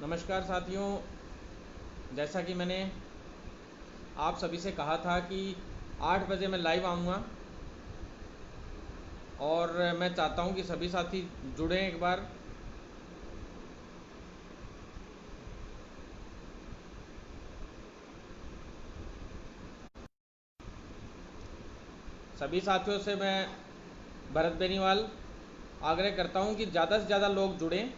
नमस्कार साथियों, जैसा कि मैंने आप सभी से कहा था कि 8 बजे मैं लाइव आऊँगा और मैं चाहता हूँ कि सभी साथी जुड़ें एक बार। सभी साथियों से मैं भरत बेनीवाल आग्रह करता हूँ कि ज़्यादा से ज़्यादा लोग जुड़ें,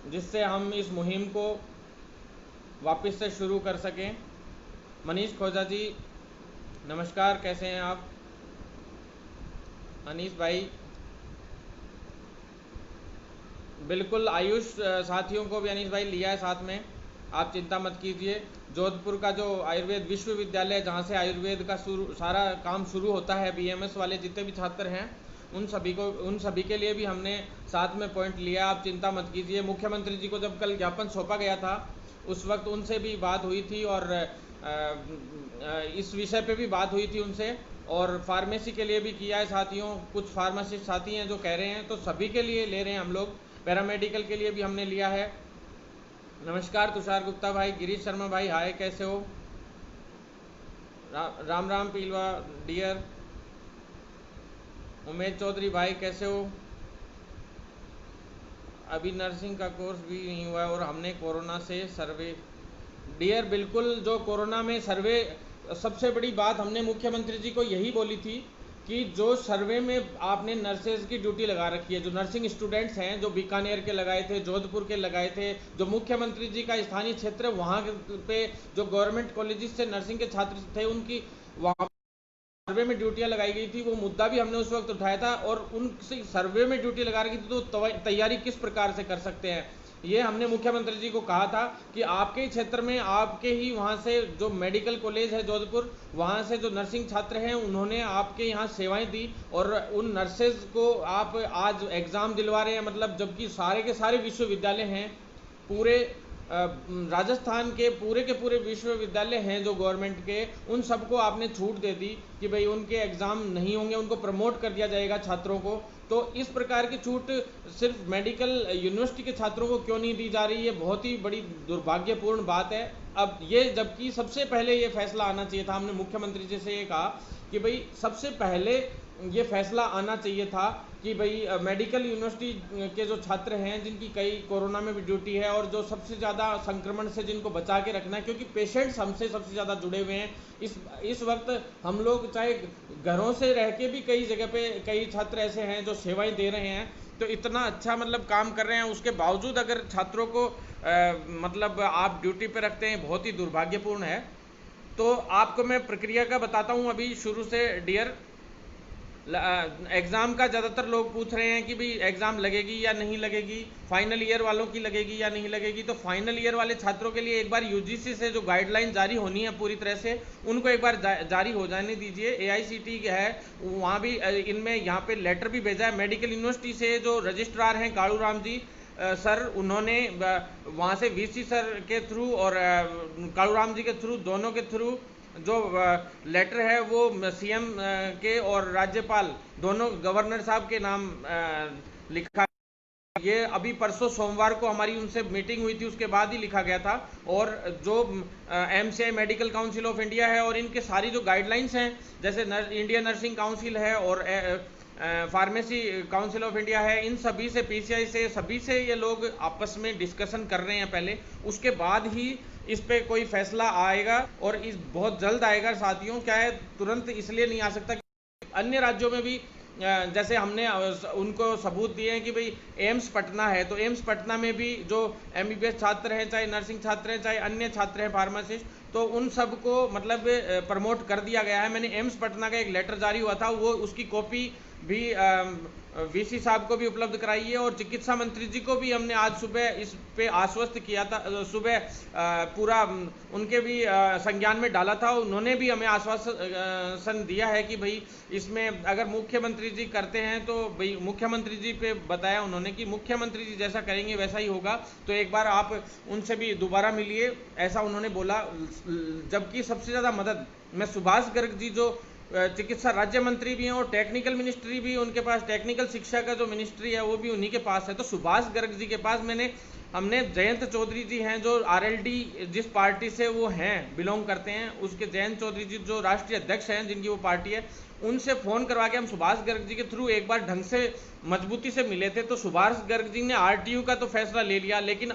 जिससे हम इस मुहिम को वापस से शुरू कर सकें। मनीष खोजा जी नमस्कार, कैसे हैं आप? अनीस भाई, बिल्कुल आयुष साथियों को भी अनीस भाई लिया है साथ में, आप चिंता मत कीजिए। जोधपुर का जो आयुर्वेद विश्वविद्यालय जहाँ से आयुर्वेद का सारा काम शुरू होता है, बीएमएस वाले जितने भी छात्र हैं उन सभी के लिए भी हमने साथ में पॉइंट लिया, आप चिंता मत कीजिए। मुख्यमंत्री जी को जब कल ज्ञापन सौंपा गया था उस वक्त उनसे भी बात हुई थी और इस विषय पे भी बात हुई थी उनसे, और फार्मेसी के लिए भी किया है साथियों। कुछ फार्मासिस्ट साथी हैं जो कह रहे हैं, तो सभी के लिए ले रहे हैं हम लोग। पैरामेडिकल के लिए भी हमने लिया है। नमस्कार तुषार गुप्ता भाई, गिरीश शर्मा भाई हाय, कैसे हो? राम राम पीलवा डियर। उमेश चौधरी भाई कैसे हो? अभी नर्सिंग का कोर्स भी नहीं हुआ है और हमने कोरोना से सर्वे। डियर बिल्कुल, जो कोरोना में सर्वे, सबसे बड़ी बात हमने मुख्यमंत्री जी को यही बोली थी कि जो सर्वे में आपने नर्सेज की ड्यूटी लगा रखी है, जो नर्सिंग स्टूडेंट्स हैं, जो बीकानेर के लगाए थे, जोधपुर के लगाए थे, जो मुख्यमंत्री जी का स्थानीय क्षेत्र है वहाँ पे जो गवर्नमेंट कॉलेजेस से नर्सिंग के छात्र थे उनकी वहाँ सर्वे में ड्यूटियां लगाई गई थी, वो मुद्दा भी हमने उस वक्त उठाया था। और उन सर्वे में ड्यूटी लगा रखी थी तो तैयारी किस प्रकार से कर सकते हैं, ये हमने मुख्यमंत्री जी को कहा था कि आपके क्षेत्र में, आपके ही वहाँ से जो मेडिकल कॉलेज है जोधपुर, वहाँ से जो नर्सिंग छात्र हैं उन्होंने आपके यहाँ सेवाएं दी और उन नर्सेज को आप आज एग्ज़ाम दिलवा रहे हैं। मतलब जबकि सारे के सारे विश्वविद्यालय हैं, पूरे राजस्थान के पूरे विश्वविद्यालय हैं जो गवर्नमेंट के, उन सबको आपने छूट दे दी कि भाई उनके एग्ज़ाम नहीं होंगे, उनको प्रमोट कर दिया जाएगा छात्रों को। तो इस प्रकार की छूट सिर्फ मेडिकल यूनिवर्सिटी के छात्रों को क्यों नहीं दी जा रही है, बहुत ही बड़ी दुर्भाग्यपूर्ण बात है। अब ये, जबकि सबसे पहले ये फैसला आना चाहिए था, हमने मुख्यमंत्री जी से ये कहा कि भाई सबसे पहले ये फैसला आना चाहिए था कि भाई मेडिकल यूनिवर्सिटी के जो छात्र हैं जिनकी कई कोरोना में भी ड्यूटी है और जो सबसे ज़्यादा संक्रमण से जिनको बचा के रखना है, क्योंकि पेशेंट्स हमसे सबसे ज़्यादा जुड़े हुए हैं इस वक्त। हम लोग चाहे घरों से रह के भी कई जगह पे कई छात्र ऐसे हैं जो सेवाएं दे रहे हैं, तो इतना अच्छा मतलब काम कर रहे हैं, उसके बावजूद अगर छात्रों को मतलब आप ड्यूटी पे रखते हैं, बहुत ही दुर्भाग्यपूर्ण है। तो आपको मैं प्रक्रिया का बताता हूँ अभी शुरू से डियर। एग्ज़ाम का ज़्यादातर लोग पूछ रहे हैं कि भाई एग्ज़ाम लगेगी या नहीं लगेगी, फाइनल ईयर वालों की लगेगी या नहीं लगेगी। तो फाइनल ईयर वाले छात्रों के लिए एक बार यूजीसी से जो गाइडलाइन जारी होनी है पूरी तरह से, उनको एक बार जारी हो जाने दीजिए। एआईसीटी है वहाँ भी इनमें यहाँ पे लेटर भी भेजा है। मेडिकल यूनिवर्सिटी से जो रजिस्ट्रार हैं कालू राम जी सर, उन्होंने वहाँ से वीसी सर के थ्रू और कालू राम जी के थ्रू, दोनों के थ्रू जो लेटर है वो सीएम के और राज्यपाल दोनों गवर्नर साहब के नाम लिखा। ये अभी परसों सोमवार को हमारी उनसे मीटिंग हुई थी, उसके बाद ही लिखा गया था। और जो MCI medical council of India है और इनके सारी जो गाइडलाइंस हैं, जैसे इंडियन नर्सिंग काउंसिल है और फार्मेसी काउंसिल ऑफ इंडिया है, इन सभी से, पीसीआई से, सभी से ये लोग आपस में डिस्कशन कर रहे हैं पहले, उसके बाद ही इस पे कोई फैसला आएगा और इस बहुत जल्द आएगा साथियों। क्या है, तुरंत इसलिए नहीं आ सकता कि अन्य राज्यों में भी जैसे हमने उनको सबूत दिए हैं कि भाई एम्स पटना है, तो एम्स पटना में भी जो एमबीबीएस छात्र हैं, चाहे नर्सिंग छात्र हैं, चाहे अन्य छात्र हैं फार्मासिस्ट, तो उन सबको मतलब प्रमोट कर दिया गया है। मैंने एम्स पटना का एक लेटर जारी हुआ था, वो उसकी कॉपी भी वीसी साहब को भी उपलब्ध कराई है और चिकित्सा मंत्री जी को भी हमने आज सुबह इस पे आश्वस्त किया था, सुबह पूरा उनके भी संज्ञान में डाला था। उन्होंने भी हमें आश्वासन दिया है कि भाई इसमें अगर मुख्यमंत्री जी करते हैं तो भाई मुख्यमंत्री जी पे बताया उन्होंने कि मुख्यमंत्री जी जैसा करेंगे वैसा ही होगा, तो एक बार आप उनसे भी दोबारा मिलिए, ऐसा उन्होंने बोला। जबकि सबसे ज़्यादा मदद मैं सुभाष गर्ग जी जो चिकित्सा राज्य मंत्री भी हैं और टेक्निकल मिनिस्ट्री भी उनके पास, टेक्निकल शिक्षा का जो मिनिस्ट्री है वो भी उन्हीं के पास है। तो सुभाष गर्ग जी के पास हमने जयंत चौधरी जी हैं जो आरएलडी जिस पार्टी से वो हैं बिलोंग करते हैं, उसके जयंत चौधरी जी जो राष्ट्रीय अध्यक्ष हैं जिनकी वो पार्टी है, उनसे फ़ोन करवा के हम सुभाष गर्ग जी के थ्रू एक बार ढंग से मजबूती से मिले थे। तो सुभाष गर्ग जी ने आरटीयू का तो फैसला ले लिया, लेकिन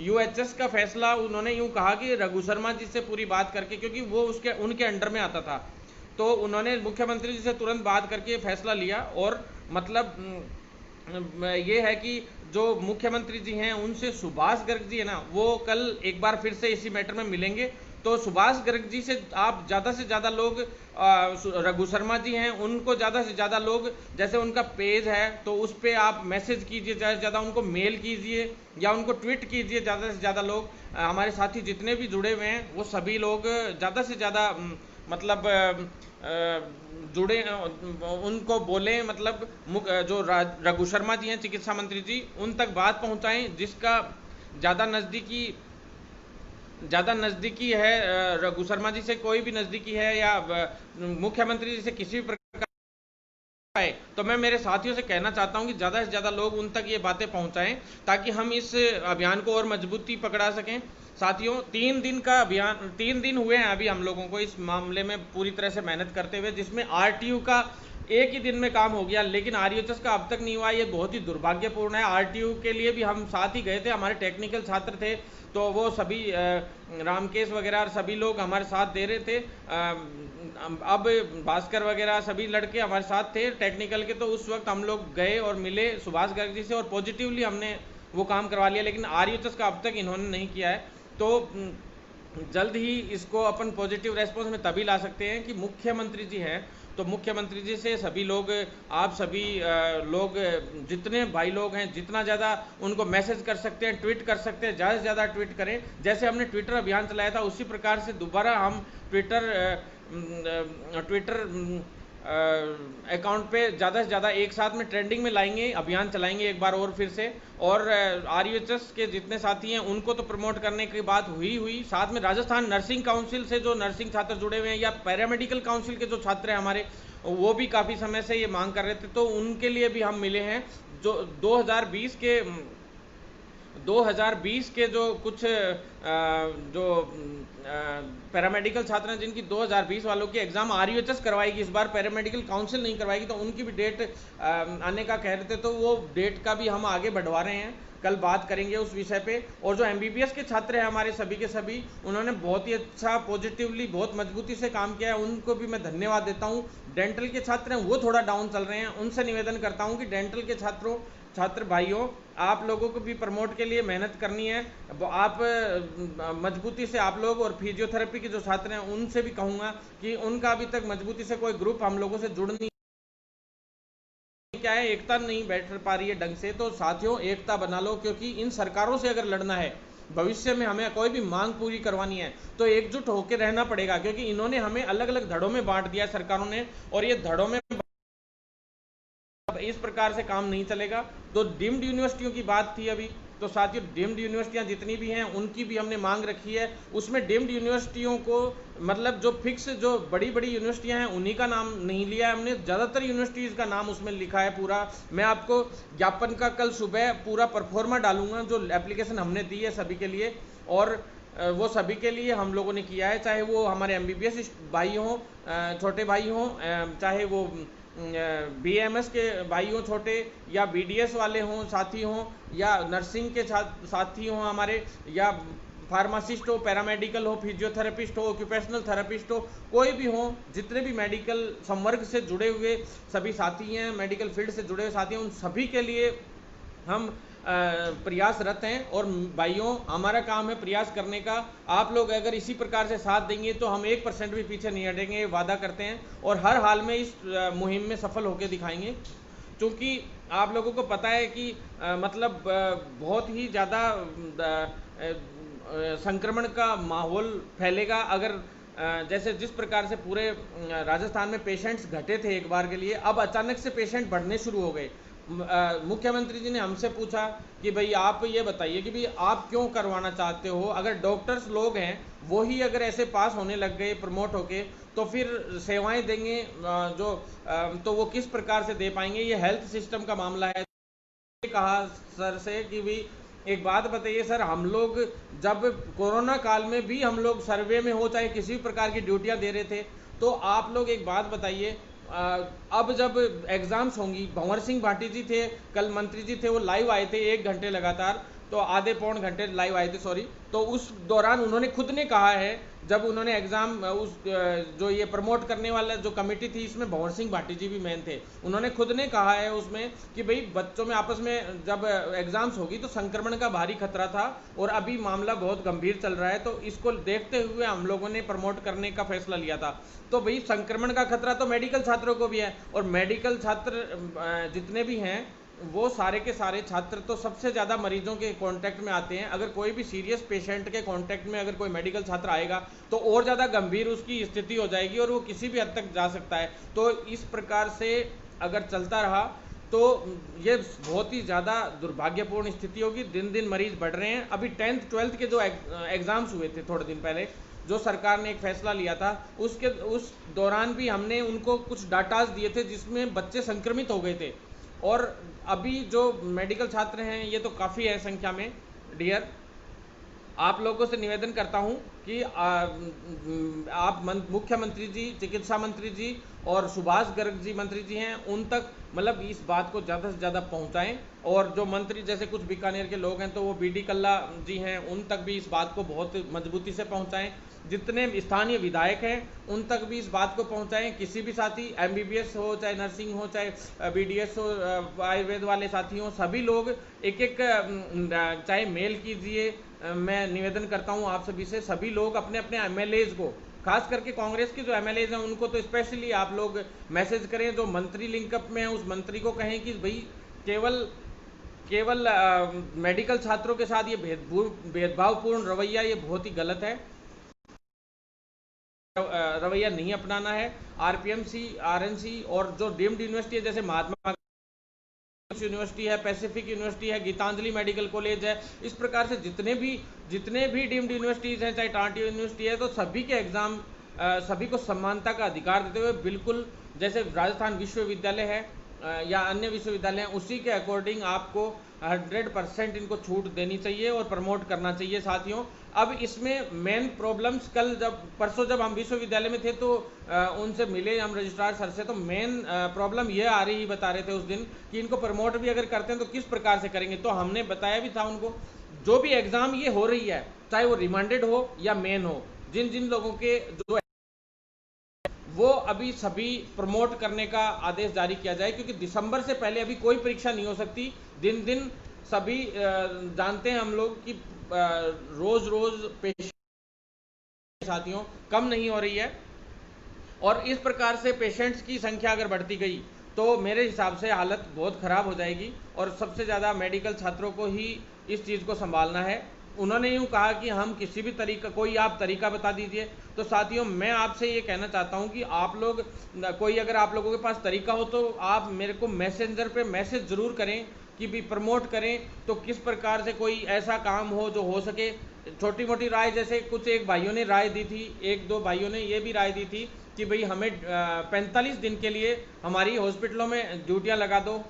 यूएचएस का फैसला उन्होंने यूं कहा कि रघु शर्मा जी से पूरी बात करके, क्योंकि वो उनके अंडर में आता था, तो उन्होंने मुख्यमंत्री जी से तुरंत बात करके फैसला लिया। और मतलब ये है कि जो मुख्यमंत्री जी हैं उनसे सुभाष गर्ग जी है ना, वो कल एक बार फिर से इसी मैटर में मिलेंगे। तो सुभाष गर्ग जी से आप ज़्यादा से ज़्यादा लोग, रघु शर्मा जी हैं उनको ज़्यादा से ज़्यादा लोग, जैसे उनका पेज है तो उस पर आप मैसेज कीजिए, ज़्यादा से ज़्यादा उनको मेल कीजिए या उनको ट्वीट कीजिए। ज़्यादा से ज़्यादा लोग, हमारे साथी जितने भी जुड़े हुए हैं वो सभी लोग ज़्यादा से ज़्यादा मतलब जुड़े, उनको बोलें, मतलब जो रघु शर्मा जी हैं चिकित्सा मंत्री जी, उन तक बात पहुंचाएं। जिसका ज़्यादा नज़दीकी है, रघु शर्मा जी से कोई भी नज़दीकी है या मुख्यमंत्री जी से किसी भी प्रकार है, तो मैं मेरे साथियों से कहना चाहता हूं कि ज़्यादा से ज़्यादा लोग उन तक ये बातें पहुंचाएं ताकि हम इस अभियान को और मजबूती पकड़ा सकें। साथियों, 3 दिन का अभियान, 3 दिन हुए हैं अभी हम लोगों को इस मामले में पूरी तरह से मेहनत करते हुए, जिसमें आरटीयू का एक ही दिन में काम हो गया, लेकिन आरयूएचएस का अब तक नहीं हुआ। ये बहुत ही दुर्भाग्यपूर्ण है। आरटीयू के लिए भी हम साथ ही गए थे, हमारे टेक्निकल छात्र थे, तो वो सभी रामकेश वगैरह और सभी लोग हमारे साथ दे रहे थे। अब भास्कर वगैरह सभी लड़के हमारे साथ थे टेक्निकल के, तो उस वक्त हम लोग गए और मिले सुभाष गर्ग जी से और पॉजिटिवली हमने वो काम करवा लिया, लेकिन आरयूएचएस का अब तक इन्होंने नहीं किया है। तो जल्द ही इसको अपन पॉजिटिव रेस्पॉन्स में तभी ला सकते हैं कि मुख्यमंत्री जी हैं, तो मुख्यमंत्री जी से सभी लोग, आप सभी लोग, जितने भाई लोग हैं, जितना ज़्यादा उनको मैसेज कर सकते हैं, ट्वीट कर सकते हैं, ज़्यादा से ज़्यादा ट्वीट करें। जैसे हमने ट्विटर अभियान चलाया था उसी प्रकार से दोबारा हम ट्विटर अकाउंट पे ज़्यादा से ज़्यादा एक साथ में ट्रेंडिंग में लाएंगे, अभियान चलाएंगे एक बार और फिर से। और आरयूएचएस के जितने साथी हैं उनको तो प्रमोट करने की बात हुई, साथ में राजस्थान नर्सिंग काउंसिल से जो नर्सिंग छात्र जुड़े हुए हैं या पैरामेडिकल काउंसिल के जो छात्र हैं हमारे, वो भी काफ़ी समय से ये मांग कर रहे थे, तो उनके लिए भी हम मिले हैं। जो 2020 के जो कुछ जो पैरामेडिकल छात्र हैं जिनकी 2020 वालों की एग्ज़ाम आरयूएचएस करवाएगी, इस बार पैरामेडिकल काउंसिल नहीं करवाएगी, तो उनकी भी डेट आने का कह रहे थे, तो वो डेट का भी हम आगे बढ़वा रहे हैं। कल बात करेंगे उस विषय पे। और जो एमबीबीएस के छात्र हैं हमारे सभी के सभी, उन्होंने बहुत ही अच्छा पॉजिटिवली बहुत मजबूती से काम किया है, उनको भी मैं धन्यवाद देता हूँ। डेंटल के छात्र हैं वो थोड़ा डाउन चल रहे हैं, उनसे निवेदन करता हूँ कि डेंटल के छात्र भाइयों, आप लोगों को भी प्रमोट के लिए मेहनत करनी है। आप मजबूती से आप लोग, और फिजियोथेरेपी के जो छात्र हैं उनसे भी कहूँगा कि उनका अभी तक मजबूती से कोई ग्रुप हम लोगों से जुड़ नहीं, क्या है, एकता नहीं बैठ पा रही है ढंग से। तो साथियों, एकता बना लो, क्योंकि इन सरकारों से अगर लड़ना है, भविष्य में हमें कोई भी मांग पूरी करवानी है, तो एकजुट होकर रहना पड़ेगा, क्योंकि इन्होंने हमें अलग अलग धड़ों में बांट दिया सरकारों ने, और ये धड़ों में इस प्रकार से काम नहीं चलेगा। तो डीम्ड यूनिवर्सिटियों की बात थी अभी, तो साथियों डीम्ड यूनिवर्सिटियां जितनी भी हैं उनकी भी हमने मांग रखी है। उसमें डीम्ड यूनिवर्सिटियों को मतलब जो फिक्स जो बड़ी बड़ी यूनिवर्सिटियां हैं उन्हीं का नाम नहीं लिया है हमने, ज़्यादातर यूनिवर्सिटीज़ का नाम उसमें लिखा है पूरा। मैं आपको ज्ञापन का कल सुबह पूरा परफॉर्मा डालूंगा जो एप्लीकेशन हमने दी है सभी के लिए, और वो सभी के लिए हम लोगों ने किया है, चाहे वो हमारे एमबीबीएस भाई हों, छोटे भाई हों, चाहे वो बीएमएस के भाई हों छोटे, या बीडीएस वाले हों साथी हों, या नर्सिंग के साथी हों हमारे, या फार्मासिस्ट हो, पैरामेडिकल हो, फिजियोथेरेपिस्ट हो, ऑक्यूपेशनल थेरेपिस्ट हो, कोई भी हो, जितने भी मेडिकल संवर्ग से जुड़े हुए सभी साथी हैं, मेडिकल फील्ड से जुड़े हुए साथी हैं, उन सभी के लिए हम प्रयासरत हैं। और भाइयों, हमारा काम है प्रयास करने का। आप लोग अगर इसी प्रकार से साथ देंगे तो हम 1% भी पीछे नहीं हटेंगे, वादा करते हैं, और हर हाल में इस मुहिम में सफल होकर दिखाएंगे। क्योंकि आप लोगों को पता है कि मतलब बहुत ही ज़्यादा संक्रमण का माहौल फैलेगा अगर जैसे जिस प्रकार से पूरे राजस्थान में पेशेंट्स घटे थे एक बार के लिए, अब अचानक से पेशेंट बढ़ने शुरू हो गए। मुख्यमंत्री जी ने हमसे पूछा कि भाई आप ये बताइए कि भाई आप क्यों करवाना चाहते हो, अगर डॉक्टर्स लोग हैं वो ही अगर ऐसे पास होने लग गए प्रमोट होके तो फिर सेवाएं देंगे तो वो किस प्रकार से दे पाएंगे, ये हेल्थ सिस्टम का मामला है। कहा सर से कि भी एक बात बताइए सर, हम लोग जब कोरोना काल में भी हम लोग सर्वे में हो चाहे किसी भी प्रकार की ड्यूटियां दे रहे थे, तो आप लोग एक बात बताइए, अब जब एग्जाम्स होंगी, भंवर सिंह भाटी जी थे कल मंत्री जी थे, वो लाइव आए थे 1 घंटे लगातार, तो आधे पौन घंटे लाइव आए थे सॉरी, तो उस दौरान उन्होंने खुद ने कहा है, जब उन्होंने एग्जाम जो ये प्रमोट करने वाला जो कमेटी थी इसमें भंवर सिंह भाटी जी भी मेन थे, उन्होंने खुद ने कहा है उसमें कि भाई बच्चों में आपस में जब एग्जाम्स होगी तो संक्रमण का भारी खतरा था और अभी मामला बहुत गंभीर चल रहा है, तो इसको देखते हुए हम लोगों ने प्रमोट करने का फैसला लिया था। तो भाई संक्रमण का खतरा तो मेडिकल छात्रों को भी है, और मेडिकल छात्र जितने भी हैं वो सारे के सारे छात्र तो सबसे ज़्यादा मरीजों के कांटेक्ट में आते हैं। अगर कोई भी सीरियस पेशेंट के कांटेक्ट में अगर कोई मेडिकल छात्र आएगा तो और ज़्यादा गंभीर उसकी स्थिति हो जाएगी और वो किसी भी हद तक जा सकता है। तो इस प्रकार से अगर चलता रहा तो ये बहुत ही ज़्यादा दुर्भाग्यपूर्ण स्थिति होगी। दिन दिन मरीज बढ़ रहे हैं। अभी 10th 12th के जो एग्ज़ाम्स हुए थे थोड़े दिन पहले, जो सरकार ने एक फैसला लिया था, उस दौरान भी हमने उनको कुछ डाटाज दिए थे जिसमें बच्चे संक्रमित हो गए थे। और अभी जो मेडिकल छात्र हैं ये तो काफ़ी है संख्या में। डियर, आप लोगों से निवेदन करता हूं कि आप मुख्यमंत्री जी, चिकित्सा मंत्री जी और सुभाष गर्ग जी मंत्री जी हैं, उन तक मतलब इस बात को ज़्यादा से ज़्यादा पहुंचाएं। और जो मंत्री जैसे कुछ बीकानेर के लोग हैं तो वो बीडी कल्ला जी हैं, उन तक भी इस बात को बहुत मजबूती से पहुंचाएं। जितने स्थानीय विधायक हैं उन तक भी इस बात को पहुंचाएं। किसी भी साथी, एमबीबीएस हो चाहे नर्सिंग हो चाहे बीडीएस हो, आयुर्वेद वाले साथी हों, सभी लोग एक एक चाहे मेल कीजिए। मैं निवेदन करता हूं आप सभी से, सभी लोग अपने अपने एमएलएज को, खास करके कांग्रेस के जो एमएलएज हैं उनको तो स्पेशली आप लोग मैसेज करें। जो मंत्री लिंकअप में है उस मंत्री को कहें कि भाई केवल मेडिकल छात्रों के साथ ये भेदभावपूर्ण रवैया ये बहुत ही गलत है, रवैया नहीं अपनाना है। आरपीएमसी, आरएनसी और जो डीम्ड यूनिवर्सिटी है जैसे महात्मा यूनिवर्सिटी है, पैसिफिक यूनिवर्सिटी है, गीतांजलि मेडिकल कॉलेज है, इस प्रकार से जितने भी डीम्ड यूनिवर्सिटीज हैं, चाहे टाटा यूनिवर्सिटी है, तो सभी के एग्जाम सभी को समानता का अधिकार देते हुए बिल्कुल जैसे राजस्थान विश्वविद्यालय है या अन्य विश्वविद्यालय हैं उसी के अकॉर्डिंग आपको 100% इनको छूट देनी चाहिए और प्रमोट करना चाहिए साथियों। अब इसमें मेन प्रॉब्लम्स परसों जब हम विश्वविद्यालय में थे तो उनसे मिले हम रजिस्ट्रार सर से, तो मेन प्रॉब्लम ये आ रही बता रहे थे उस दिन कि इनको प्रमोट भी अगर करते हैं तो किस प्रकार से करेंगे। तो हमने बताया भी था उनको, जो भी एग्जाम ये हो रही है चाहे वो रिमांडेड हो या मेन हो, जिन जिन लोगों के जो वो अभी सभी प्रमोट करने का आदेश जारी किया जाए, क्योंकि दिसंबर से पहले अभी कोई परीक्षा नहीं हो सकती। दिन दिन सभी जानते हैं हम लोग कि रोज रोज पेशेंट साथियों कम नहीं हो रही है, और इस प्रकार से पेशेंट्स की संख्या अगर बढ़ती गई तो मेरे हिसाब से हालत बहुत ख़राब हो जाएगी और सबसे ज़्यादा मेडिकल छात्रों को ही इस चीज़ को संभालना है। उन्होंने यूँ कहा कि हम किसी भी तरीका, कोई आप तरीका बता दीजिए। तो साथियों मैं आपसे ये कहना चाहता हूँ कि आप लोग कोई अगर आप लोगों के पास तरीका हो तो आप मेरे को मैसेंजर पे मैसेज ज़रूर करें कि भी प्रमोट करें, तो किस प्रकार से कोई ऐसा काम हो जो हो सके। छोटी मोटी राय, जैसे कुछ एक भाइयों ने राय दी थी, 1-2 भाइयों ने ये भी राय दी थी कि भाई हमें 45 दिन के लिए हमारी हॉस्पिटलों में ड्यूटियां लगा दो,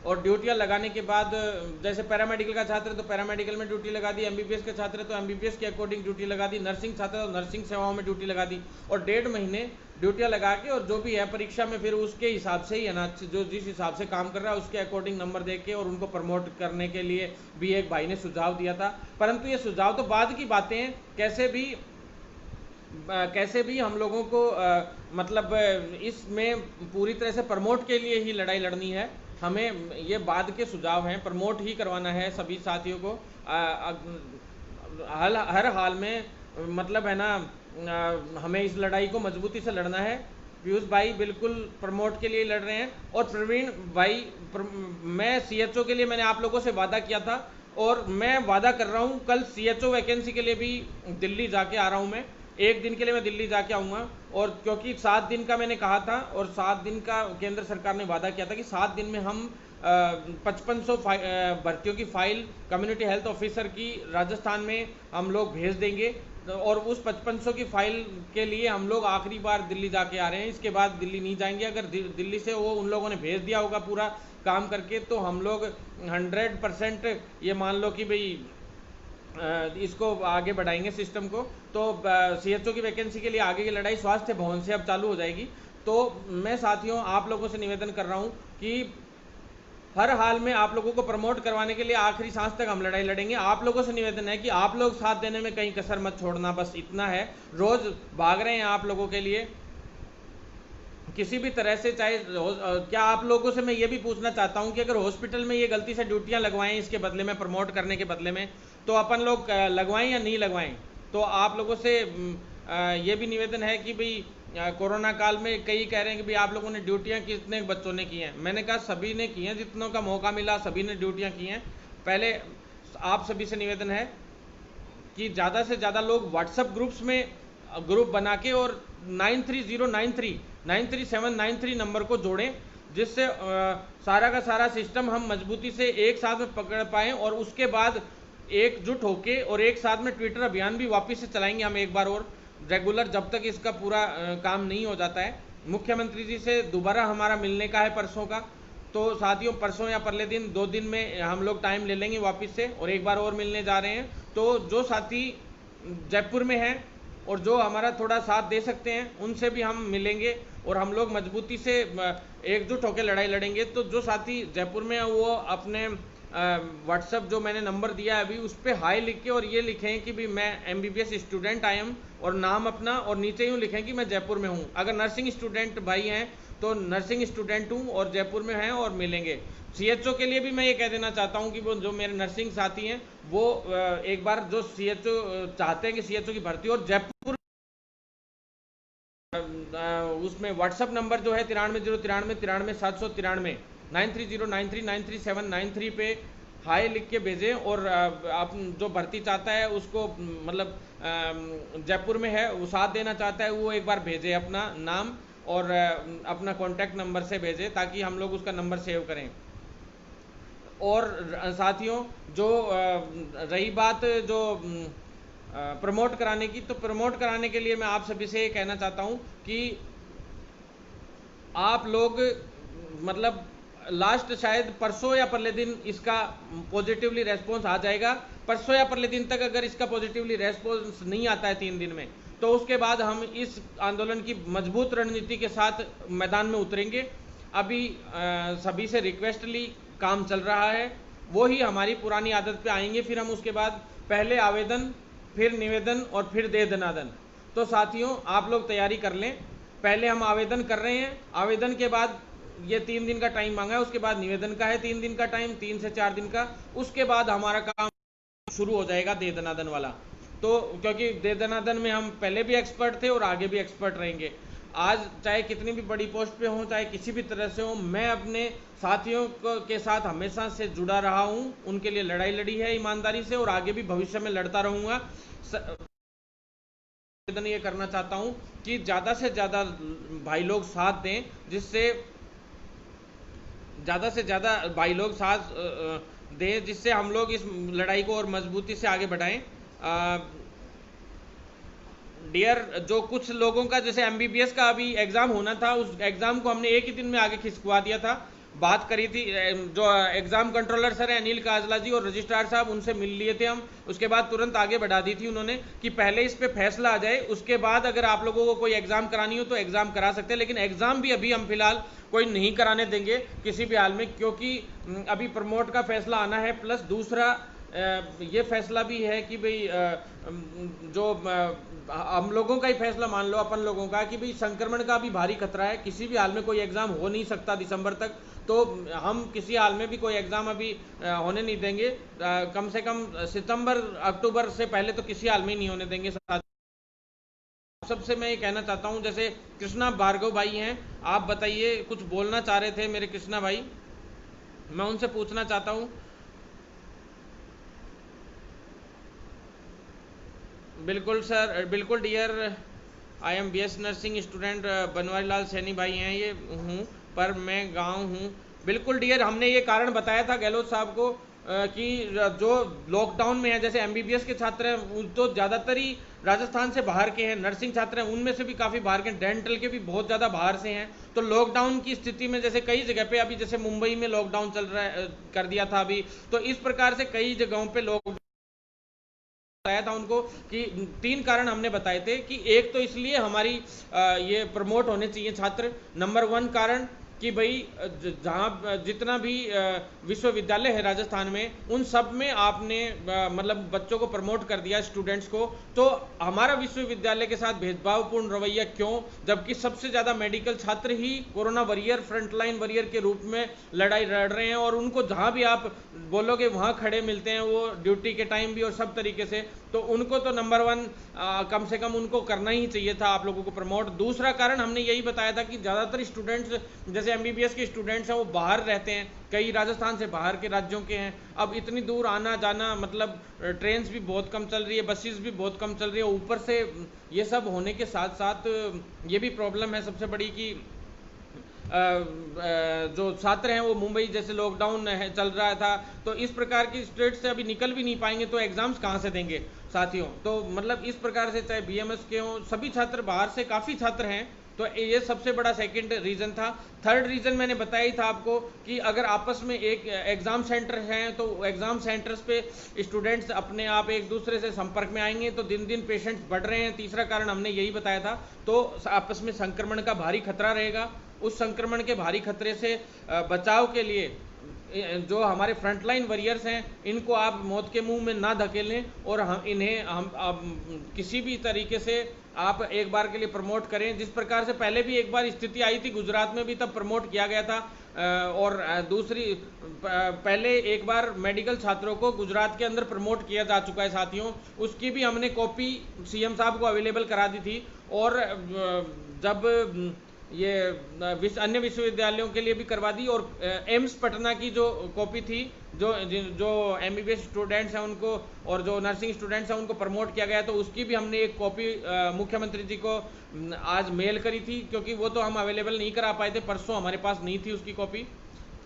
और ड्यूटियां लगाने के बाद जैसे पैरामेडिकल का छात्र है तो पैरामेडिकल में ड्यूटी लगा दी, एमबीबीएस के छात्र है तो एमबीबीएस के अकॉर्डिंग ड्यूटी लगा दी, नर्सिंग छात्र है तो नर्सिंग सेवाओं में ड्यूटी लगा दी, और 1.5 महीने ड्यूटियां लगा के और जो भी है परीक्षा में फिर उसके हिसाब से ही है ना, जो जिस हिसाब से काम कर रहा है उसके अकॉर्डिंग नंबर दे के और उनको प्रमोट करने के लिए भी एक भाई ने सुझाव दिया था। परंतु ये सुझाव तो बाद की बातें हैं, कैसे भी हम लोगों को मतलब इसमें पूरी तरह से प्रमोट के लिए ही लड़ाई लड़नी है। हमें ये बाद के सुझाव हैं, प्रमोट ही करवाना है सभी साथियों को। हर हाल में मतलब है ना, हमें इस लड़ाई को मजबूती से लड़ना है। पीयूष भाई बिल्कुल प्रमोट के लिए लड़ रहे हैं, और प्रवीण भाई मैं सीएचओ के लिए मैंने आप लोगों से वादा किया था और मैं वादा कर रहा हूं, कल सीएचओ वैकेंसी के लिए भी दिल्ली जाके आ रहा हूं। मैं 1 दिन के लिए मैं दिल्ली जाके आऊँगा, और क्योंकि 7 दिन का मैंने कहा था और 7 दिन का केंद्र सरकार ने वादा किया था कि 7 दिन में हम 5500 भर्तियों की फाइल कम्युनिटी हेल्थ ऑफिसर की राजस्थान में हम लोग भेज देंगे। और उस 5500 की फाइल के लिए हम लोग आखिरी बार दिल्ली जाके आ रहे हैं, इसके बाद दिल्ली नहीं जाएंगे। अगर दिल्ली से वो उन लोगों ने भेज दिया होगा पूरा काम करके, तो हम लोग 100% ये मान लो कि भाई इसको आगे बढ़ाएंगे सिस्टम को। तो CHO की वैकेंसी के लिए आगे की लड़ाई स्वास्थ्य भवन से अब चालू हो जाएगी। तो मैं साथियों आप लोगों से निवेदन कर रहा हूँ कि हर हाल में आप लोगों को प्रमोट करवाने के लिए आखिरी सांस तक हम लड़ाई लड़ेंगे। आप लोगों से निवेदन है कि आप लोग साथ देने में कहीं कसर मत छोड़ना, बस इतना है। रोज भाग रहे हैं आप लोगों के लिए किसी भी तरह से, चाहे क्या आप लोगों से मैं ये भी पूछना चाहता हूं कि अगर हॉस्पिटल में ये गलती से ड्यूटियां लगवाएं इसके बदले में, प्रमोट करने के बदले में, तो अपन लोग लगवाएं या नहीं लगवाएं। तो आप लोगों से ये भी निवेदन है कि भाई कोरोना काल में कई कह रहे हैं कि भाई आप लोगों ने ड्यूटियां कितने बच्चों ने की हैं। मैंने कहा सभी ने की हैं, जितनों का मौका मिला सभी ने ड्यूटियां की हैं। पहले आप सभी से निवेदन है कि ज़्यादा से ज़्यादा लोग व्हाट्सएप ग्रुप्स में ग्रुप बना के और 930793 नंबर को जोड़ें, जिससे सारा का सारा सिस्टम हम मजबूती से एक साथ में पकड़ पाएँ और उसके बाद एकजुट होके और एक साथ में ट्विटर अभियान भी वापस से चलाएंगे हम एक बार और रेगुलर, जब तक इसका पूरा काम नहीं हो जाता है। मुख्यमंत्री जी से दोबारा हमारा मिलने का है परसों का, तो साथियों परसों या परले दिन 2 दिन में हम लोग टाइम ले लेंगे वापस से और एक बार और मिलने जा रहे हैं। तो जो साथी जयपुर में हैं और जो हमारा थोड़ा साथ दे सकते हैं उनसे भी हम मिलेंगे और हम लोग मजबूती से एकजुट होकर लड़ाई लड़ेंगे। तो जो साथी जयपुर में है वो अपने व्हाट्सएप जो मैंने नंबर दिया है अभी उस पर हाई लिख के और ये लिखें कि भी मैं MBBS स्टूडेंट आई एम और नाम अपना, और नीचे यूँ लिखें कि मैं जयपुर में हूँ। अगर नर्सिंग स्टूडेंट भाई हैं तो नर्सिंग स्टूडेंट हूँ और जयपुर में हैं और मिलेंगे। CHO के लिए भी मैं ये कह देना चाहता हूँ कि वो जो मेरे नर्सिंग साथी हैं वो एक बार जो CHO चाहते हैं कि CHO की भर्ती और जयपुर उसमें व्हाट्सएप नंबर जो है 9309393793 9309393793 पे हाई लिख के भेजें और आप जो भर्ती चाहता है उसको मतलब जयपुर में है वो साथ देना चाहता है वो एक बार भेजे अपना नाम और अपना कॉन्टैक्ट नंबर से भेजे ताकि हम लोग उसका नंबर सेव करें। और साथियों जो रही बात जो प्रमोट कराने की, तो प्रमोट कराने के लिए मैं आप सभी से ये कहना चाहता हूँ कि आप लोग मतलब लास्ट शायद परसों या परले दिन इसका पॉजिटिवली रेस्पॉन्स आ जाएगा। परसों या परले दिन तक अगर इसका पॉजिटिवली रेस्पॉन्स नहीं आता है 3 दिन में, तो उसके बाद हम इस आंदोलन की मजबूत रणनीति के साथ मैदान में उतरेंगे। अभी सभी से रिक्वेस्टली काम चल रहा है, वो ही हमारी पुरानी आदत पे आएंगे। फिर हम उसके बाद पहले आवेदन, फिर निवेदन और फिर दे दनादन। तो साथियों आप लोग तैयारी कर लें। पहले हम आवेदन कर रहे हैं, आवेदन के बाद ये 3 दिन का टाइम मांगा है, उसके बाद निवेदन का है 3 दिन का टाइम, 3 से 4 दिन का। उसके बाद हमारा काम शुरू हो जाएगा दे दनादन वाला। तो क्योंकि दे दनादन में हम पहले भी एक्सपर्ट थे और आगे भी एक्सपर्ट रहेंगे। आज चाहे कितनी भी बड़ी पोस्ट पे हो, चाहे किसी भी तरह से हो, मैं अपने साथियों के साथ हमेशा से जुड़ा रहा हूं, उनके लिए लड़ाई लड़ी है ईमानदारी से और आगे भी भविष्य में लड़ता रहूंगा। निवेदन ये करना चाहता हूं कि ज़्यादा से ज़्यादा भाई लोग साथ दें, जिससे ज़्यादा से ज़्यादा भाई लोग साथ दें, जिससे हम लोग इस लड़ाई को और मजबूती से आगे बढ़ाएं। डियर जो कुछ लोगों का जैसे MBBS का अभी एग्ज़ाम होना था, उस एग्ज़ाम को हमने एक ही दिन में आगे खिसकवा दिया था। बात करी थी जो एग्ज़ाम कंट्रोलर सर है अनिल काजला जी और रजिस्ट्रार साहब, उनसे मिल लिए थे हम। उसके बाद तुरंत आगे बढ़ा दी थी उन्होंने कि पहले इस पे फैसला आ जाए, उसके बाद अगर आप लोगों को कोई एग्ज़ाम करानी हो तो एग्ज़ाम करा सकते हैं। लेकिन एग्ज़ाम भी अभी हम फिलहाल कोई नहीं कराने देंगे किसी भी हाल में, क्योंकि अभी प्रमोट का फैसला आना है। प्लस दूसरा ये फैसला भी है कि भाई जो हम लोगों का ही फैसला मान लो अपन लोगों का कि भाई संक्रमण का भी भारी खतरा है, किसी भी हाल में कोई एग्ज़ाम हो नहीं सकता दिसंबर तक। तो हम किसी हाल में भी कोई एग्ज़ाम अभी होने नहीं देंगे, कम से कम सितंबर अक्टूबर से पहले तो किसी हाल में ही नहीं होने देंगे। सबसे मैं ये कहना चाहता हूँ, जैसे कृष्णा भार्गव भाई हैं, आप बताइए कुछ बोलना चाह रहे थे मेरे कृष्णा भाई, मैं उनसे पूछना चाहता हूँ। बिल्कुल सर, बिल्कुल dear, I am BS nursing student Banwari Lal Saini भाई हैं ये हूँ, पर मैं गांव हूँ बिल्कुल डियर, हमने ये कारण बताया था गहलोत साहब को कि जो लॉकडाउन में है, जैसे एमबीबीएस के छात्र हैं वो तो ज़्यादातर ही राजस्थान से बाहर के हैं, नर्सिंग छात्र हैं उनमें से भी काफ़ी बाहर के, डेंटल के भी बहुत ज़्यादा बाहर से हैं। तो लॉकडाउन की स्थिति में जैसे कई जगह पे अभी जैसे मुंबई में लॉकडाउन चल रहा है, कर दिया था अभी, तो इस प्रकार से कई जगहों पे लॉकडाउन बताया था उनको कि 3 कारण हमने बताए थे कि एक तो इसलिए हमारी ये प्रमोट होने चाहिए छात्र, नंबर 1 कारण कि भाई जहाँ जितना भी विश्वविद्यालय है राजस्थान में उन सब में आपने मतलब बच्चों को प्रमोट कर दिया, स्टूडेंट्स को, तो हमारा विश्वविद्यालय के साथ भेदभावपूर्ण रवैया क्यों, जबकि सबसे ज़्यादा मेडिकल छात्र ही कोरोना वॉरियर, फ्रंटलाइन वॉरियर के रूप में लड़ाई लड़ रहे हैं और उनको जहाँ भी आप बोलोगे वहाँ खड़े मिलते हैं, वो ड्यूटी के टाइम भी और सब तरीके से, तो उनको तो नंबर 1 कम से कम उनको करना ही चाहिए था आप लोगों को प्रमोट। दूसरा कारण हमने यही बताया था कि ज़्यादातर स्टूडेंट्स जैसे एमबीबीएस के स्टूडेंट्स हैं वो बाहर रहते हैं, कई राजस्थान से बाहर के राज्यों के हैं, अब इतनी दूर आना जाना, मतलब ट्रेन्स भी बहुत कम चल रही है, बसेस भी बहुत कम चल रही है, ऊपर से ये सब होने के साथ साथ ये भी प्रॉब्लम है सबसे बड़ी कि जो छात्र हैं वो मुंबई जैसे लॉकडाउन चल रहा था, तो इस प्रकार की स्टेट से अभी निकल भी नहीं पाएंगे, तो एग्जाम्स कहाँ से देंगे साथियों। तो मतलब इस प्रकार से चाहे बीएमएस के हों, सभी छात्र बाहर से काफ़ी छात्र हैं, तो ये सबसे बड़ा सेकंड रीज़न था। थर्ड रीज़न मैंने बताया ही था आपको कि अगर आपस में एक एग्ज़ाम सेंटर हैं तो एग्ज़ाम सेंटर्स पे स्टूडेंट्स अपने आप एक दूसरे से संपर्क में आएंगे, तो दिन दिन पेशेंट्स बढ़ रहे हैं, तीसरा कारण हमने यही बताया था, तो आपस में संक्रमण का भारी खतरा रहेगा। उस संक्रमण के भारी खतरे से बचाव के लिए जो हमारे फ्रंटलाइन वॉरियर्स हैं इनको आप मौत के मुंह में ना धकेलें और हम किसी भी तरीके से आप एक बार के लिए प्रमोट करें, जिस प्रकार से पहले भी एक बार स्थिति आई थी गुजरात में भी, तब प्रमोट किया गया था। और दूसरी पहले एक बार मेडिकल छात्रों को गुजरात के अंदर प्रमोट किया जा चुका है साथियों, उसकी भी हमने कॉपी सीएम साहब को अवेलेबल करा दी थी। और जब ये अन्य विश्वविद्यालयों के लिए भी करवा दी, और एम्स पटना की जो कॉपी थी, जो एमबीबीएस स्टूडेंट्स हैं उनको और जो नर्सिंग स्टूडेंट्स हैं उनको प्रमोट किया गया, तो उसकी भी हमने एक कॉपी मुख्यमंत्री जी को आज मेल करी थी, क्योंकि वो तो हम अवेलेबल नहीं करा पाए थे, परसों हमारे पास नहीं थी उसकी कॉपी।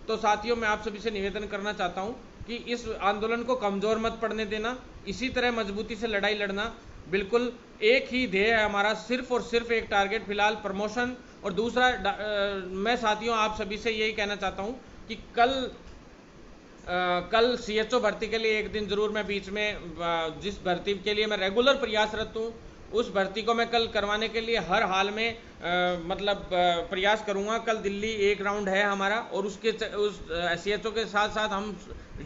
तो साथियों, मैं आप सभी से निवेदन करना चाहता हूँ कि इस आंदोलन को कमज़ोर मत पड़ने देना, इसी तरह मजबूती से लड़ाई लड़ना। बिल्कुल एक ही ध्येय है हमारा, सिर्फ और सिर्फ एक टारगेट फिलहाल प्रमोशन। और दूसरा मैं साथियों आप सभी से यही कहना चाहता हूँ कि कल सीएचओ भर्ती के लिए एक दिन जरूर मैं बीच में जिस भर्ती के लिए मैं रेगुलर प्रयासरत हूँ उस भर्ती को मैं कल करवाने के लिए हर हाल में प्रयास करूँगा। कल दिल्ली एक राउंड है हमारा, और उस सीएचओ के साथ साथ हम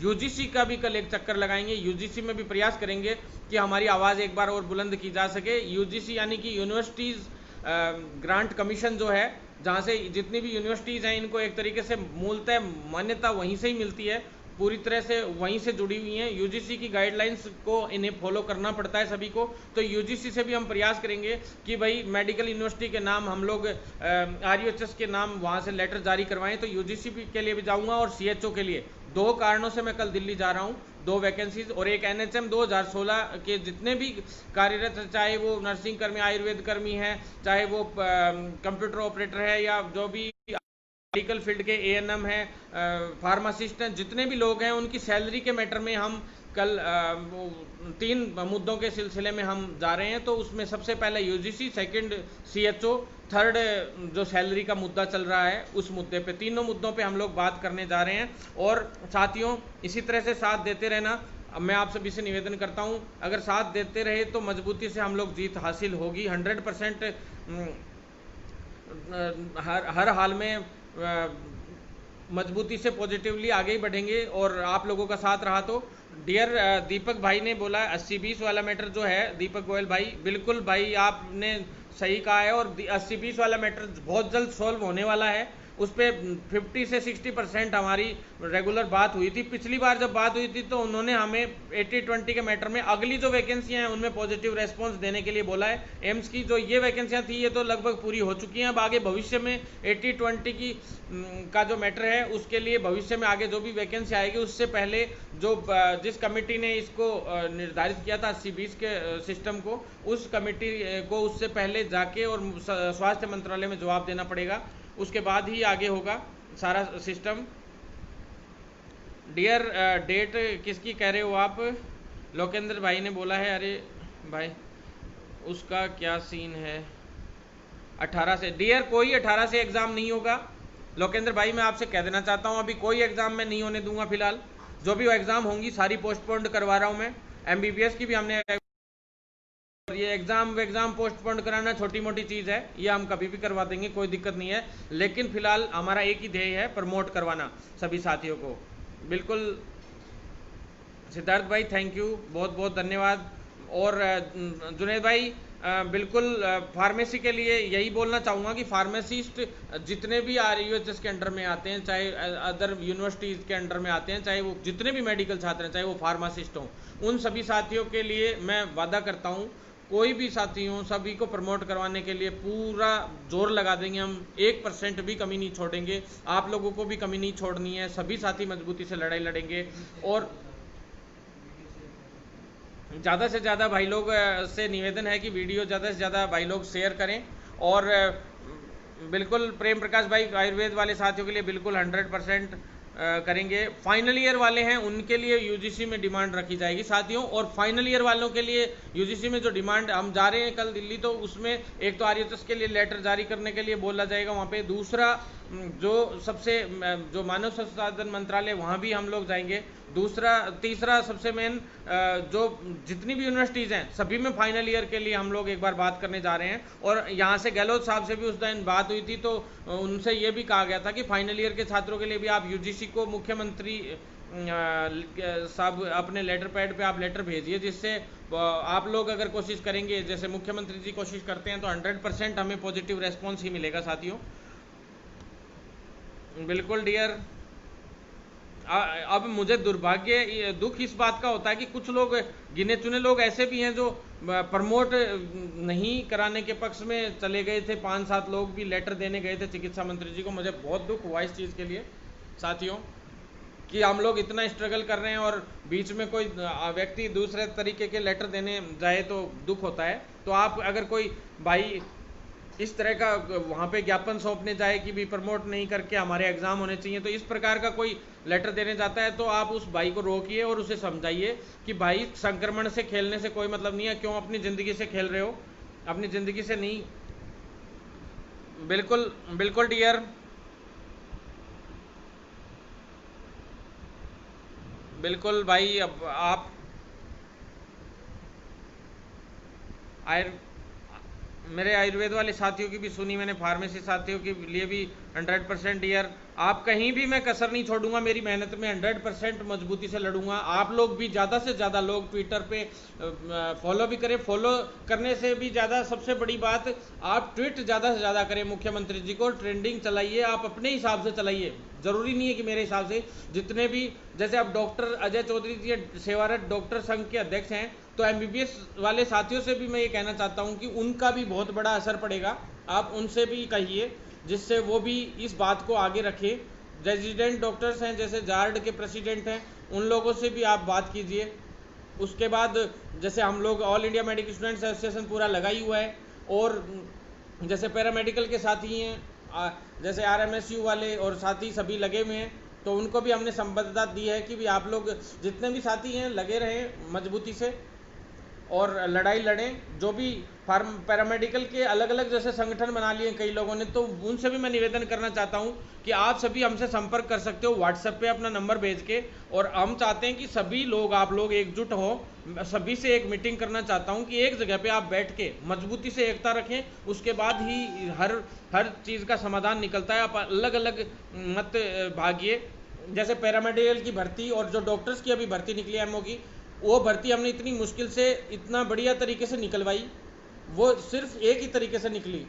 यूजीसी का भी कल एक चक्कर लगाएंगे, यूजीसी में भी प्रयास करेंगे कि हमारी आवाज़ एक बार और बुलंद की जा सके। यूजीसी यानी कि यूनिवर्सिटीज़ ग्रांट कमीशन जो है, जहाँ से जितनी भी यूनिवर्सिटीज़ हैं इनको एक तरीके से मूलतः मान्यता वहीं से ही मिलती है, पूरी तरह से वहीं से जुड़ी हुई हैं। यूजीसी की गाइडलाइंस को इन्हें फॉलो करना पड़ता है सभी को, तो यूजीसी से भी हम प्रयास करेंगे कि भाई मेडिकल यूनिवर्सिटी के नाम हम लोग आरयूएचएस के नाम वहाँ से लेटर जारी करवाएं। तो यूजीसी के लिए भी जाऊँगा और सीएचओ के लिए, 2 कारणों से मैं कल दिल्ली जा रहा हूँ, 2 वैकेंसीज और एक एनएचएम 2016 के जितने भी कार्यरत, चाहे वो नर्सिंग कर्मी, आयुर्वेद कर्मी हैं, चाहे वो कंप्यूटर ऑपरेटर है, या जो भी मेडिकल फील्ड के एएनएम हैं, फार्मासिस्ट हैं, जितने भी लोग हैं उनकी सैलरी के मैटर में हम कल 3 मुद्दों के सिलसिले में हम जा रहे हैं। तो उसमें सबसे पहले यूजीसी, सेकंड सीएचओ, थर्ड जो सैलरी का मुद्दा चल रहा है उस मुद्दे पे, तीनों मुद्दों पे हम लोग बात करने जा रहे हैं। और साथियों इसी तरह से साथ देते रहना, मैं आप सभी से निवेदन करता हूं, अगर साथ देते रहे तो मजबूती से हम लोग जीत हासिल होगी 100%। हर हाल में मजबूती से पॉजिटिवली आगे ही बढ़ेंगे। और आप लोगों का साथ रहा तो डियर दीपक भाई ने बोला 80-20 वाला मैटर जो है, दीपक गोयल भाई, बिल्कुल भाई आपने सही कहा है, और 80-20 वाला मैटर बहुत जल्द सॉल्व होने वाला है। उस पर 50 से 60% हमारी रेगुलर बात हुई थी। पिछली बार जब बात हुई थी तो उन्होंने हमें 80-20 के मैटर में अगली जो वैकेंसियां हैं उनमें पॉजिटिव रेस्पॉन्स देने के लिए बोला है। एम्स की जो ये वैकेंसियां थी ये तो लगभग पूरी हो चुकी हैं। अब आगे भविष्य में 80-20 की का जो मैटर है उसके लिए भविष्य में आगे जो भी वैकेंसी आएगी उससे पहले जो जिस कमेटी ने इसको निर्धारित किया था 80-20 के सिस्टम को, उस कमेटी को उससे पहले जाके और स्वास्थ्य मंत्रालय में जवाब देना पड़ेगा, उसके बाद ही आगे होगा सारा सिस्टम। डियर डेट किसकी कह रहे हो आप? लोकेंद्र भाई ने बोला है। अरे भाई उसका क्या सीन है? 18 से डियर कोई 18 से एग्ज़ाम नहीं होगा। लोकेंद्र भाई मैं आपसे कह देना चाहता हूँ अभी कोई एग्ज़ाम मैं नहीं होने दूंगा फिलहाल। जो भी एग्ज़ाम होंगी सारी पोस्टपोन्ड करवा रहा हूँ मैं। एमबीबीएस की भी हमने, ये एग्ज़ाम पोस्टपोन्ड कराना छोटी मोटी चीज़ है, ये हम कभी भी करवा देंगे, कोई दिक्कत नहीं है। लेकिन फिलहाल हमारा एक ही ध्येय है, प्रमोट करवाना सभी साथियों को। बिल्कुल सिद्धार्थ भाई थैंक यू, बहुत बहुत धन्यवाद। और जुनेद भाई बिल्कुल फार्मेसी के लिए यही बोलना चाहूँगा कि फार्मासिस्ट जितने भी RUHS के अंडर में आते हैं, चाहे अदर यूनिवर्सिटीज़ के अंडर में आते हैं, चाहे वो जितने भी मेडिकल छात्र हैं, चाहे वो फार्मासिस्ट हों, उन सभी साथियों के लिए मैं वादा करता हूँ कोई भी साथी हों सभी को प्रमोट करवाने के लिए पूरा जोर लगा देंगे हम। 1% भी कमी नहीं छोड़ेंगे, आप लोगों को भी कमी नहीं छोड़नी है। सभी साथी मजबूती से लड़ाई लड़ेंगे और ज़्यादा से ज़्यादा भाई लोग से निवेदन है कि वीडियो ज़्यादा से ज़्यादा भाई लोग शेयर करें। और बिल्कुल प्रेम प्रकाश भाई आयुर्वेद वाले साथियों के लिए बिल्कुल 100% करेंगे। फाइनल ईयर वाले हैं उनके लिए यूजीसी में डिमांड रखी जाएगी साथियों। और फाइनल ईयर वालों के लिए यूजीसी में जो डिमांड, हम जा रहे हैं कल दिल्ली, तो उसमें एक तो RUHS के लिए लेटर जारी करने के लिए बोला जाएगा वहाँ पे। दूसरा जो मानव संसाधन मंत्रालय वहाँ भी हम लोग जाएंगे। तीसरा सबसे मेन जो जितनी भी यूनिवर्सिटीज़ हैं सभी में फाइनल ईयर के लिए हम लोग एक बार बात करने जा रहे हैं। और यहाँ से गहलोत साहब से भी उस दिन बात हुई थी, तो उनसे ये भी कहा गया था कि फाइनल ईयर के छात्रों के लिए भी आप यूजीसी को मुख्यमंत्री साहब अपने लेटर पैड पे आप लेटर भेजिए, जिससे आप लोग अगर कोशिश करेंगे जैसे मुख्यमंत्री जी कोशिश करते हैं तो 100% हमें पॉजिटिव रेस्पॉन्स ही मिलेगा साथियों। बिल्कुल डियर। अब मुझे दुख इस बात का होता है कि कुछ लोग, गिने चुने लोग ऐसे भी हैं जो प्रमोट नहीं कराने के पक्ष में चले गए थे। 5-7 लोग भी लेटर देने गए थे चिकित्सा मंत्री जी को। मुझे बहुत दुख हुआ इस चीज़ के लिए साथियों कि हम लोग इतना स्ट्रगल कर रहे हैं और बीच में कोई व्यक्ति दूसरे तरीके के लेटर देने जाए तो दुख होता है। तो आप अगर कोई भाई इस तरह का वहाँ पे ज्ञापन सौंपने जाए कि भी प्रमोट नहीं करके हमारे एग्ज़ाम होने चाहिए, तो इस प्रकार का कोई लेटर देने जाता है तो आप उस भाई को रोकिए और उसे समझाइए कि भाई संक्रमण से खेलने से कोई मतलब नहीं है, क्यों अपनी ज़िंदगी से खेल रहे हो, अपनी ज़िंदगी से नहीं। बिल्कुल बिल्कुल डियर। बिल्कुल भाई, अब आप मेरे आयुर्वेद वाले साथियों की भी सुनी मैंने, फार्मेसी साथियों के लिए भी 100% डियर। आप कहीं भी मैं कसर नहीं छोड़ूंगा, मेरी मेहनत में 100% मजबूती से लड़ूंगा। आप लोग भी ज़्यादा से ज़्यादा लोग ट्विटर पे फॉलो भी करें। फॉलो करने से भी ज़्यादा सबसे बड़ी बात, आप ट्वीट ज़्यादा से ज़्यादा करें मुख्यमंत्री जी को, ट्रेंडिंग चलाइए, आप अपने हिसाब से चलाइए, ज़रूरी नहीं है कि मेरे हिसाब से। जितने भी जैसे अब डॉक्टर अजय चौधरी जी सेवारत डॉक्टर संघ के अध्यक्ष हैं, तो एमबीबीएस वाले साथियों से भी मैं ये कहना चाहता हूँ कि उनका भी बहुत बड़ा असर पड़ेगा। आप उनसे भी कहिए जिससे वो भी इस बात को आगे रखें। रेजिडेंट डॉक्टर्स हैं जैसे जार्ड के प्रेसिडेंट हैं, उन लोगों से भी आप बात कीजिए। उसके बाद जैसे हम लोग all India medical students association पूरा लगा ही हुआ है, और जैसे पैरामेडिकल के साथी हैं जैसे RMSU वाले और साथी सभी लगे हुए हैं, तो उनको भी हमने संबद्धता दी है कि भी आप लोग जितने भी साथी हैं लगे रहें मजबूती से और लड़ाई लड़ें। जो भी पैरामेडिकल के अलग अलग जैसे संगठन बना लिए कई लोगों ने, तो उनसे भी मैं निवेदन करना चाहता हूं कि आप सभी हमसे संपर्क कर सकते हो व्हाट्सएप पे अपना नंबर भेज के। और हम चाहते हैं कि सभी लोग, आप लोग एकजुट हो, सभी से एक मीटिंग करना चाहता हूं कि एक जगह पे आप बैठ के मजबूती से एकता रखें, उसके बाद ही हर चीज़ का समाधान निकलता है। आप अलग अलग मत भागिए। जैसे पैरामेडिकल की भर्ती और जो डॉक्टर्स की अभी भर्ती निकली एमओ की, वो भर्ती हमने इतनी मुश्किल से इतना बढ़िया तरीके से निकलवाई, वो सिर्फ एक ही तरीके से निकली।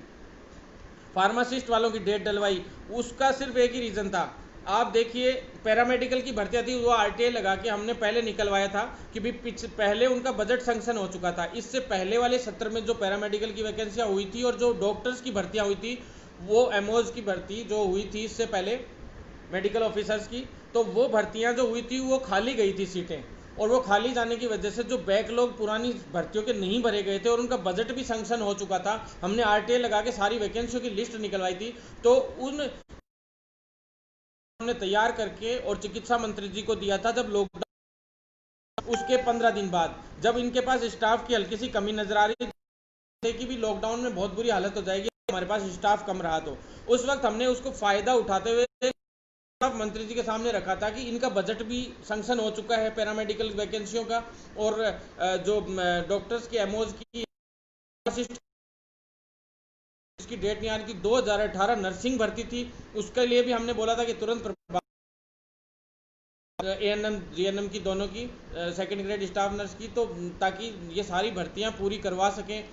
फार्मासिस्ट वालों की डेट डलवाई, उसका सिर्फ एक ही रीज़न था। आप देखिए पैरामेडिकल की भर्ती थी, वो RTI लगा के हमने पहले निकलवाया था कि भी पहले उनका बजट सैंक्शन हो चुका था। इससे पहले वाले सत्र में जो पैरामेडिकल की वैकेंसियाँ हुई थी और जो डॉक्टर्स की भर्तियाँ हुई थी, वो एमओज की भर्ती जो हुई थी इससे पहले मेडिकल ऑफिसर्स की, तो वो भर्तियाँ जो हुई थी वो खाली गई थी सीटें, और वो खाली जाने की वजह से जो बैकलॉग पुरानी भर्तियों के नहीं भरे गए थे और उनका बजट भी सैंक्शन हो चुका था, हमने RTI लगा के सारी वैकेंसियों की लिस्ट निकलवाई थी। तो उन हमने तैयार करके और चिकित्सा मंत्री जी को दिया था जब लॉकडाउन, उसके 15 दिन बाद जब इनके पास स्टाफ की हल्की सी कमी नजर आ रही थी कि भी लॉकडाउन में बहुत बुरी हालत हो जाएगी, हमारे पास स्टाफ कम रहा, तो उस वक्त हमने उसको फायदा उठाते हुए मंत्री जी के सामने रखा था कि इनका बजट भी सैंक्शन हो चुका है पैरामेडिकल वैकेंसियों का, और जो डॉक्टर्स की एमओज की इसकी डेट नहीं आ रही थी, 2018 नर्सिंग भर्ती थी, उसके लिए भी हमने बोला था कि तुरंत एएनएम जीएनएम की दोनों की सेकंड ग्रेड स्टाफ नर्स की, तो ताकि ये सारी भर्तियां पूरी करवा सकें।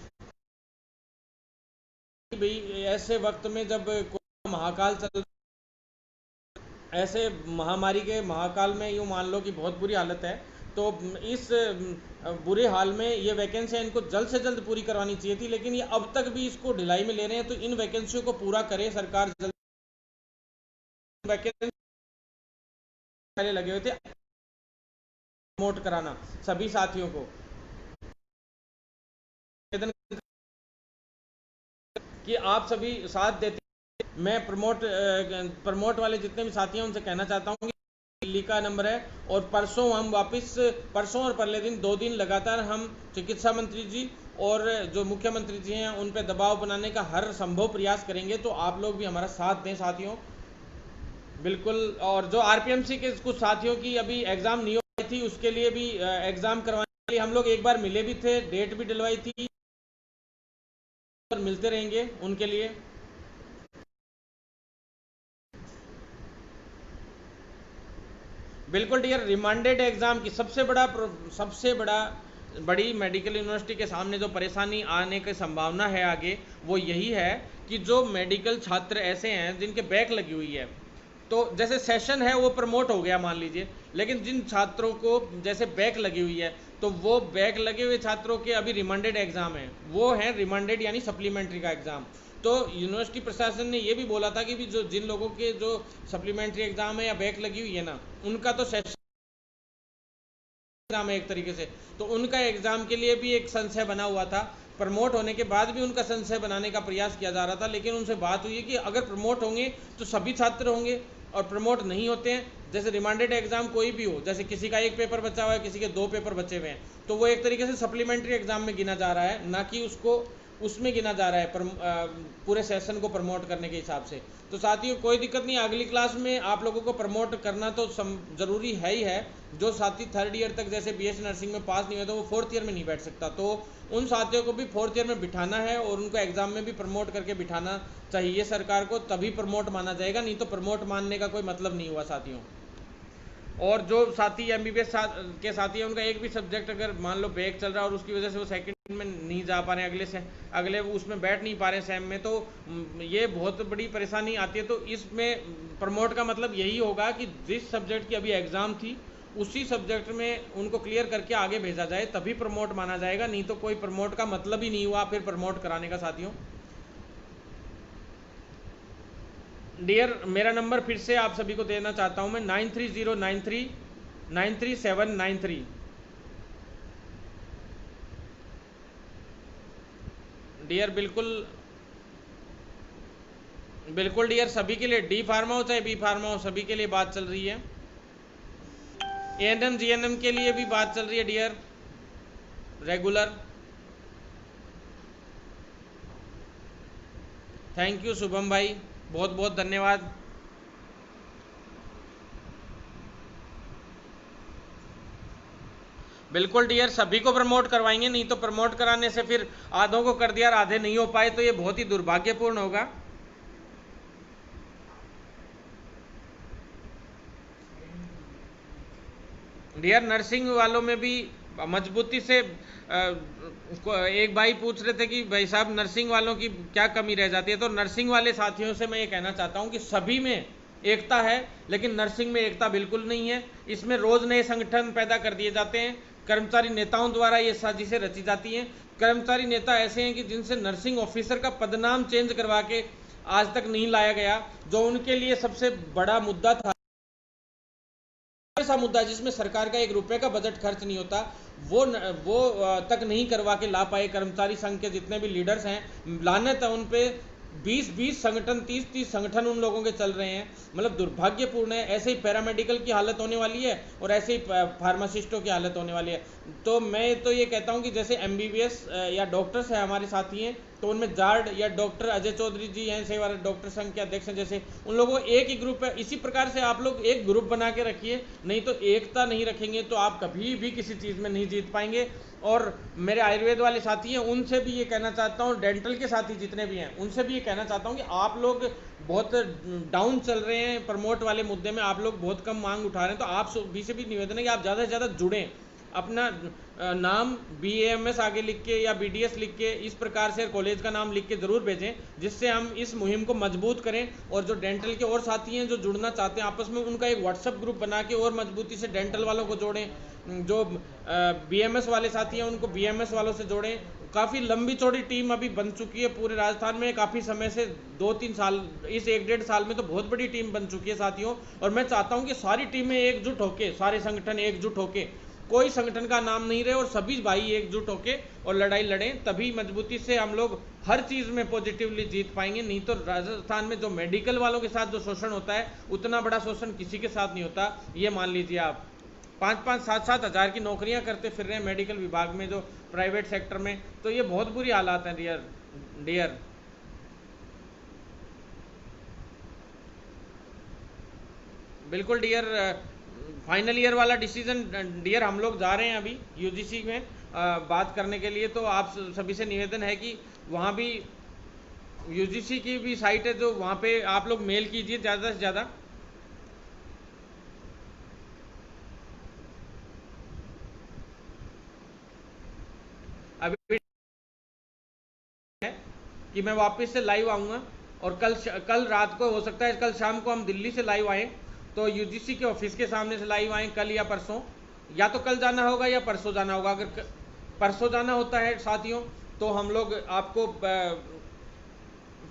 भाई ऐसे वक्त में जब महाकाल चल, ऐसे महामारी के महाकाल में यूँ मान लो कि बहुत बुरी हालत है, तो इस बुरे हाल में ये वैकेंसियाँ इनको जल्द से जल्द पूरी करवानी चाहिए थी, लेकिन ये अब तक भी इसको ढिलाई में ले रहे हैं। तो इन वैकेंसियों को पूरा करे सरकार जल्द। वैकेंसी पहले लगे हुए थे प्रमोट कराना सभी साथियों को, कि आप सभी साथ देते। मैं प्रमोट वाले जितने भी साथी हैं उनसे कहना चाहता हूँ कि दिल्ली का नंबर है, और परसों हम वापस, परसों और पहले दिन 2 दिन लगातार हम चिकित्सा मंत्री जी और जो मुख्यमंत्री जी हैं उन पर दबाव बनाने का हर संभव प्रयास करेंगे। तो आप लोग भी हमारा साथ दें साथियों, बिल्कुल। और जो आरपीएमसी के कुछ साथियों की अभी एग्ज़ाम नहीं हो रही थी, उसके लिए भी एग्ज़ाम करवाने के लिए हम लोग एक बार मिले भी थे, डेट भी डलवाई थी, और मिलते रहेंगे उनके लिए। बिल्कुल डियर, रिमांडेड एग्जाम की सबसे बड़ी मेडिकल यूनिवर्सिटी के सामने जो परेशानी आने की संभावना है आगे, वो यही है कि जो मेडिकल छात्र ऐसे हैं जिनके बैक लगी हुई है, तो जैसे सेशन है वो प्रमोट हो गया मान लीजिए, लेकिन जिन छात्रों को जैसे बैक लगी हुई है, तो वो बैक लगे हुए छात्रों के अभी रिमांडेड एग्जाम है, वो है रिमांडेड यानी सप्लीमेंट्री का एग्जाम। तो यूनिवर्सिटी प्रशासन ने ये भी बोला था कि भी जो जिन लोगों के जो सप्लीमेंट्री एग्जाम है या बैक लगी हुई है ना, उनका तो सेशन एग्जाम है एक तरीके से, तो उनका एग्जाम के लिए भी एक संशय बना हुआ था। प्रमोट होने के बाद भी उनका संशय बनाने का प्रयास किया जा रहा था, लेकिन उनसे बात हुई है कि अगर प्रमोट होंगे तो सभी छात्र होंगे, और प्रमोट नहीं होते हैं, जैसे रिमांडेड एग्जाम कोई भी हो, जैसे किसी का एक पेपर बचा हुआ है, किसी के 2 पेपर बचे हुए हैं, तो वो एक तरीके से सप्लीमेंट्री एग्जाम में गिना जा रहा है, ना कि उसको उसमें गिना जा रहा है पूरे सेशन को प्रमोट करने के हिसाब से। तो साथियों कोई दिक्कत नहीं, अगली क्लास में आप लोगों को प्रमोट करना तो ज़रूरी है ही है। जो साथी 3rd ईयर तक जैसे बीएससी नर्सिंग में पास नहीं हुए तो वो 4th ईयर में नहीं बैठ सकता, तो उन साथियों को भी 4th ईयर में बिठाना है और उनको एग्जाम में भी प्रमोट करके बिठाना चाहिए सरकार को, तभी प्रमोट माना जाएगा, नहीं तो प्रमोट मानने का कोई मतलब नहीं हुआ साथियों। और जो साथी एमबीबीएस के साथी हैं उनका एक भी सब्जेक्ट अगर मान लो बैक चल रहा है और उसकी वजह से वो सेकंड में नहीं जा पा रहे हैं, अगले उसमें बैठ नहीं पा रहे हैं सेम में, तो ये बहुत बड़ी परेशानी आती है। तो इसमें प्रमोट का मतलब यही होगा कि जिस सब्जेक्ट की अभी एग्ज़ाम थी उसी सब्जेक्ट में उनको क्लियर करके आगे भेजा जाए, तभी प्रमोट माना जाएगा, नहीं तो कोई प्रमोट का मतलब ही नहीं हुआ फिर प्रमोट कराने का साथियों। डियर, मेरा नंबर फिर से आप सभी को देना चाहता हूं मैं, 9309393793। डियर बिल्कुल डियर, सभी के लिए, डी फार्मा हो चाहे बी फार्मा हो, सभी के लिए बात चल रही है। एएनएम जीएनएम के लिए भी बात चल रही है dear, regular. Thank you Shubham भाई, बहुत बहुत धन्यवाद। बिल्कुल डियर, सभी को प्रमोट करवाएंगे, नहीं तो प्रमोट कराने से फिर आधों को कर दिया और आधे नहीं हो पाए, तो ये बहुत ही दुर्भाग्यपूर्ण होगा। डियर, नर्सिंग वालों में भी मजबूती से एक भाई पूछ रहे थे कि भाई साहब नर्सिंग वालों की क्या कमी रह जाती है, तो नर्सिंग वाले साथियों से मैं ये कहना चाहता हूँ कि सभी में एकता है, लेकिन नर्सिंग में एकता बिल्कुल नहीं है। इसमें रोज नए संगठन पैदा कर दिए जाते हैं, कर्मचारी नेताओं द्वारा ये साजिशें रची जाती हैं। कर्मचारी नेता ऐसे हैं कि जिनसे नर्सिंग ऑफिसर का पदनाम चेंज करवा के आज तक नहीं लाया गया, जो उनके लिए सबसे बड़ा मुद्दा था, ऐसा मुद्दा जिसमें सरकार का 1 रुपए का बजट खर्च नहीं होता, वो तक नहीं करवा के ला पाए। कर्मचारी संघ के जितने भी लीडर्स हैं, लानत है उन पे, 20-20 संगठन, 30-30 संगठन उन लोगों के चल रहे हैं। मतलब दुर्भाग्यपूर्ण है। ऐसे ही पैरामेडिकल की हालत होने वाली है और ऐसे ही फार्मासिस्टों की हालत होने वाली है। तो मैं तो ये कहता हूँ कि जैसे एमबीबीएस या डॉक्टर्स हैं हमारे साथी हैं, तो उनमें जार्ड या डॉक्टर अजय चौधरी जी हैं, सेवा डॉक्टर संघ के अध्यक्ष हैं, जैसे उन लोगों को एक ही ग्रुप है। इसी प्रकार से आप लोग एक ग्रुप बना के रखिए, नहीं तो एकता नहीं रखेंगे तो आप कभी भी किसी चीज़ में नहीं जीत पाएंगे। और मेरे आयुर्वेद वाले साथी हैं, उनसे भी ये कहना चाहता हूँ, डेंटल के साथी जितने भी हैं उनसे भी ये कहना चाहता हूँ कि आप लोग बहुत डाउन चल रहे हैं प्रमोट वाले मुद्दे में, आप लोग बहुत कम मांग उठा रहे हैं। तो आप भी से भी निवेदन है कि आप ज़्यादा से ज़्यादा जुड़ें, अपना नाम BAMS आगे लिख के या BDS लिख के इस प्रकार से कॉलेज का नाम लिख के ज़रूर भेजें, जिससे हम इस मुहिम को मजबूत करें। और जो डेंटल के और साथी हैं जो जुड़ना चाहते हैं आपस में, उनका एक व्हाट्सएप ग्रुप बना के और मजबूती से डेंटल वालों को जोड़ें। जो BMS वाले साथी हैं उनको BMS वालों से जोड़ें। काफ़ी लंबी चौड़ी टीम अभी बन चुकी है पूरे राजस्थान में, काफ़ी समय से 2-3 साल, इस 1-1.5 साल में तो बहुत बड़ी टीम बन चुकी है साथियों। और मैं चाहता हूं कि सारी टीमें एकजुट होके, सारे संगठन एकजुट होके, कोई संगठन का नाम नहीं रहे और सभी भाई एकजुट होके और लड़ाई लड़ें, तभी मजबूती से हम लोग हर चीज़ में पॉजिटिवली जीत पाएंगे। नहीं तो राजस्थान में जो मेडिकल वालों के साथ जो शोषण होता है, उतना बड़ा शोषण किसी के साथ नहीं होता, ये मान लीजिए आप। 5-5, 7-7 हज़ार की नौकरियां करते फिर रहे हैं मेडिकल विभाग में, जो प्राइवेट सेक्टर में, तो ये बहुत बुरी हालात हैं डियर। बिल्कुल डियर, फाइनल ईयर वाला डिसीजन डियर हम लोग जा रहे हैं अभी यूजीसी में बात करने के लिए। तो आप सभी से निवेदन है कि वहाँ भी यूजीसी की भी साइट है, जो वहाँ पे आप लोग मेल कीजिए ज़्यादा से ज़्यादा। अभी है कि मैं वापस से लाइव आऊँगा और कल रात को, हो सकता है कल शाम को हम दिल्ली से लाइव आएँ, तो यूजीसी के ऑफिस के सामने से लाइव आएँ कल या परसों, या तो कल जाना होगा या परसों जाना होगा। अगर परसों जाना होता है साथियों तो हम लोग आपको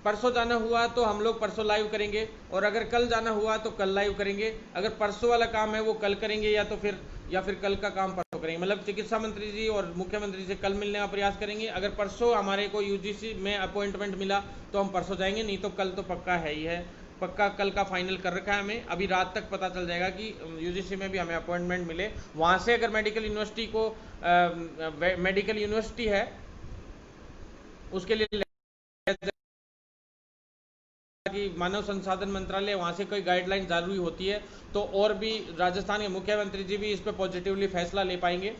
परसों जाना हुआ तो हम लोग परसों लाइव करेंगे, और अगर कल जाना हुआ तो कल लाइव करेंगे। अगर परसों वाला काम है वो कल करेंगे, या फिर कल का काम परसों करेंगे। मतलब चिकित्सा मंत्री जी और मुख्यमंत्री से कल मिलने का प्रयास करेंगे। अगर परसों हमारे को यूजीसी में अपॉइंटमेंट मिला तो हम परसों जाएंगे, नहीं तो कल तो पक्का है ही है, पक्का कल का फाइनल कर रखा है हमें। अभी रात तक पता चल जाएगा कि यूजीसी में भी हमें अपॉइंटमेंट मिले। वहाँ से अगर मेडिकल यूनिवर्सिटी को मेडिकल यूनिवर्सिटी है उसके लिए कि मानव संसाधन मंत्रालय, वहाँ से कोई गाइडलाइन जारी होती है तो और भी राजस्थान के मुख्यमंत्री जी भी इस पर पॉजिटिवली फैसला ले पाएंगे।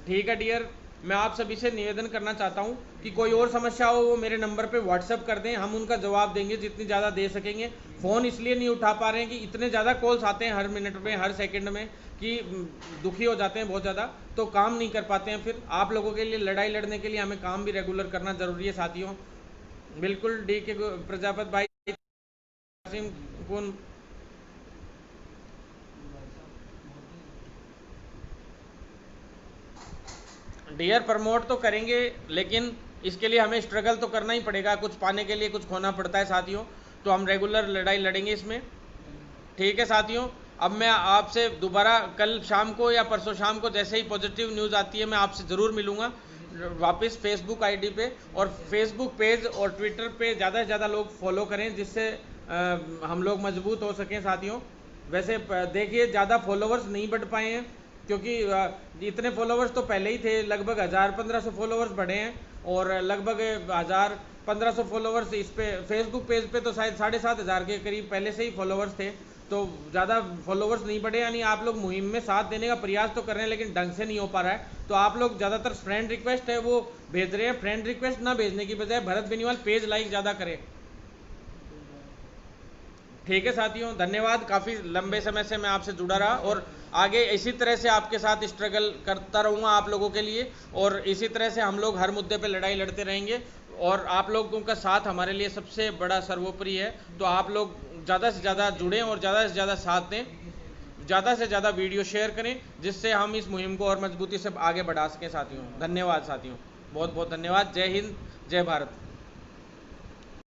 ठीक है डियर, मैं आप सभी से निवेदन करना चाहता हूं कि कोई और समस्या हो वो मेरे नंबर पे व्हाट्सएप कर दें, हम उनका जवाब देंगे जितनी ज़्यादा दे सकेंगे। फ़ोन इसलिए नहीं उठा पा रहे हैं कि इतने ज़्यादा कॉल्स आते हैं हर मिनट में, हर सेकंड में, कि दुखी हो जाते हैं बहुत ज़्यादा, तो काम नहीं कर पाते हैं। फिर आप लोगों के लिए लड़ाई लड़ने के लिए हमें काम भी रेगुलर करना ज़रूरी है साथियों। बिल्कुल DK प्रजापत भाई, कौन डियर, प्रमोट तो करेंगे लेकिन इसके लिए हमें स्ट्रगल तो करना ही पड़ेगा, कुछ पाने के लिए कुछ खोना पड़ता है साथियों। तो हम रेगुलर लड़ाई लड़ेंगे इसमें। ठीक है साथियों, अब मैं आपसे दोबारा कल शाम को या परसों शाम को जैसे ही पॉजिटिव न्यूज़ आती है मैं आपसे ज़रूर मिलूँगा वापस फेसबुक ID पे। और फेसबुक पेज और ट्विटर पे ज़्यादा से ज़्यादा लोग फॉलो करें, जिससे हम लोग मजबूत हो सकें साथियों। वैसे देखिए ज़्यादा फॉलोवर्स नहीं बढ़ पाए हैं, क्योंकि इतने फॉलोवर्स तो पहले ही थे, लगभग 1000-1500 फॉलोवर्स बढ़े हैं, और लगभग 1000-1500 फॉलोवर्स इस पे फेसबुक पेज पे तो शायद 7500 के करीब पहले से ही फॉलोवर्स थे, तो ज़्यादा फॉलोवर्स नहीं बढ़े। यानी आप लोग मुहिम में साथ देने का प्रयास तो कर रहे हैं लेकिन ढंग से नहीं हो पा रहा है। तो आप लोग ज़्यादातर फ्रेंड रिक्वेस्ट है वो भेज रहे हैं, फ्रेंड रिक्वेस्ट ना भेजने की बजाय भरत बेनीवाल पेज लाइक ज़्यादा करें। ठीक है साथियों, धन्यवाद। काफ़ी लंबे समय से मैं आपसे जुड़ा रहा और आगे इसी तरह से आपके साथ स्ट्रगल करता रहूँगा आप लोगों के लिए, और इसी तरह से हम लोग हर मुद्दे पे लड़ाई लड़ते रहेंगे। और आप लोगों का साथ हमारे लिए सबसे बड़ा सर्वोपरि है। तो आप लोग ज़्यादा से ज़्यादा जुड़ें और ज़्यादा से ज़्यादा साथ दें, ज़्यादा से ज़्यादा वीडियो शेयर करें, जिससे हम इस मुहिम को और मजबूती से आगे बढ़ा सकें साथियों। धन्यवाद साथियों, बहुत बहुत धन्यवाद। जय हिंद, जय भारत।